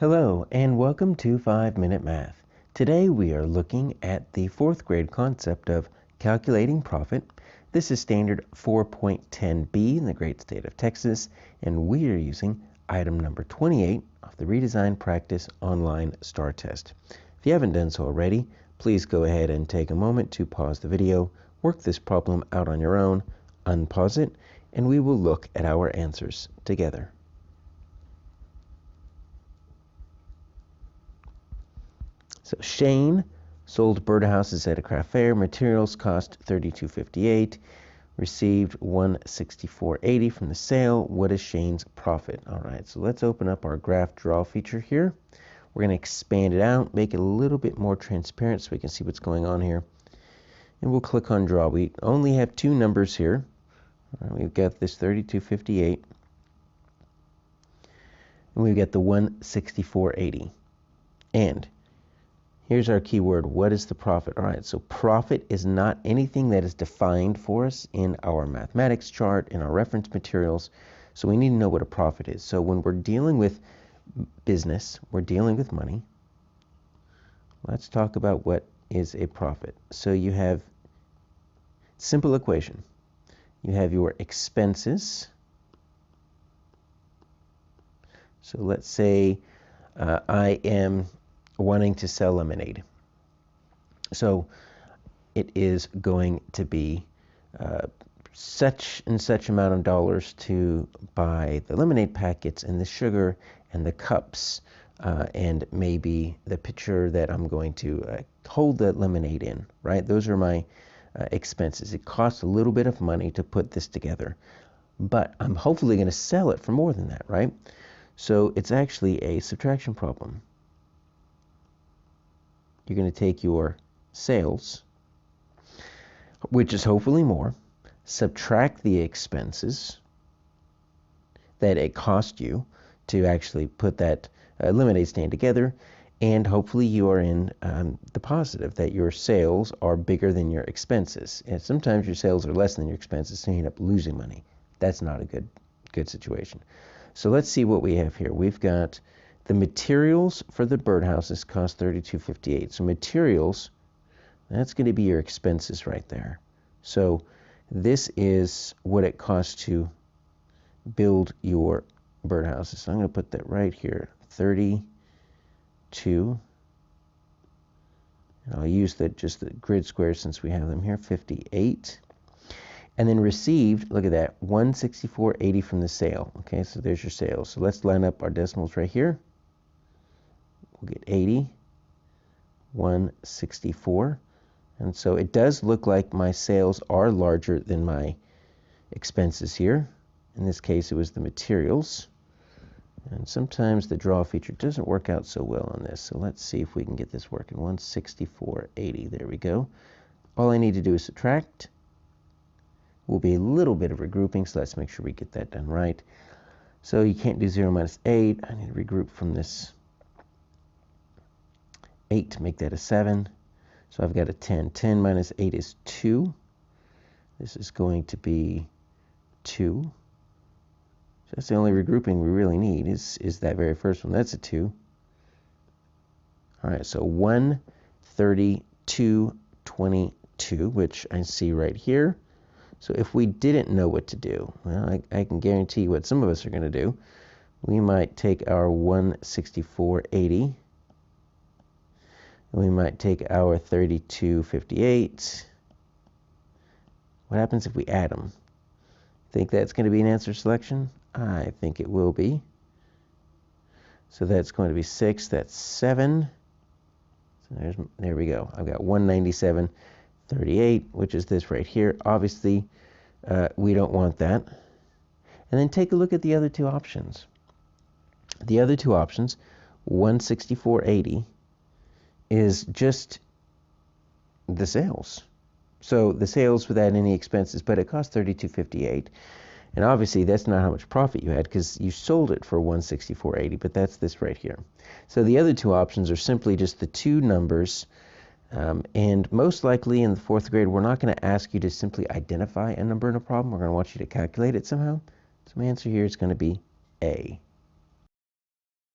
Hello and welcome to 5-Minute Math. Today we are looking at the 4th grade concept of calculating profit. This is standard 4.10b in the great state of Texas, and we are using item number 28 of the Redesign Practice Online STAAR Test. If you haven't done so already, please go ahead and take a moment to pause the video, work this problem out on your own, unpause it, and we will look at our answers together. So Shane sold birdhouses at a craft fair. Materials cost $32.58. Received $164.80 from the sale. What is Shane's profit? All right, so let's open up our graph draw feature here. We're going to expand it out, make it a little bit more transparent so we can see what's going on here. And we'll click on draw. We only have two numbers here. We've got this $32.58. And we've got the $164.80. And here's our keyword. What is the profit? All right, so profit is not anything that is defined for us in our mathematics chart, in our reference materials. So we need to know what a profit is. So when we're dealing with business, we're dealing with money. Let's talk about what is a profit. So you have simple equation. You have your expenses. So let's say I am wanting to sell lemonade. So it is going to be such and such amount of dollars to buy the lemonade packets and the sugar and the cups and maybe the pitcher that I'm going to hold the lemonade in, right? Those are my expenses. It costs a little bit of money to put this together, but I'm hopefully going to sell it for more than that, right? So it's actually a subtraction problem. You're going to take your sales, which is hopefully more, subtract the expenses that it cost you to actually put that lemonade stand together, and hopefully you are in the positive, that your sales are bigger than your expenses. And sometimes your sales are less than your expenses, so you end up losing money. That's not a good situation. So let's see what we have here. We've got the materials for the birdhouses cost $32.58. So materials, that's going to be your expenses right there. So this is what it costs to build your birdhouses. So I'm going to put that right here, 32. And I'll use just the grid squares since we have them here, 58. And then received, look at that, $164.80 from the sale. Okay, so there's your sales. So let's line up our decimals right here. We'll get 80, 164. And so it does look like my sales are larger than my expenses here. In this case, it was the materials. And sometimes the draw feature doesn't work out so well on this. So let's see if we can get this working. 164.80. There we go. All I need to do is subtract. Will be a little bit of regrouping, so let's make sure we get that done right. So you can't do 0 minus 8. I need to regroup from this 8 to make that a 7. So I've got a 10. 10 minus 8 is 2. This is going to be 2. So that's the only regrouping we really need is that very first one. That's a 2. All right, so 132.22, which I see right here. So if we didn't know what to do, well, I can guarantee what some of us are going to do. We might take our 164.80. We might take our 32.58. What happens if we add them? Think that's going to be an answer selection? I think it will be. So that's going to be 6. That's 7. So there we go. I've got 197.38, which is this right here. Obviously, we don't want that. And then take a look at the other two options. The other two options, 164.80, is just the sales. So the sales without any expenses, but it cost $32.58. And obviously that's not how much profit you had because you sold it for $164.80, but that's this right here. So the other two options are simply just the two numbers. And most likely in the 4th grade, we're not going to ask you to simply identify a number in a problem. We're going to want you to calculate it somehow. So my answer here is going to be A.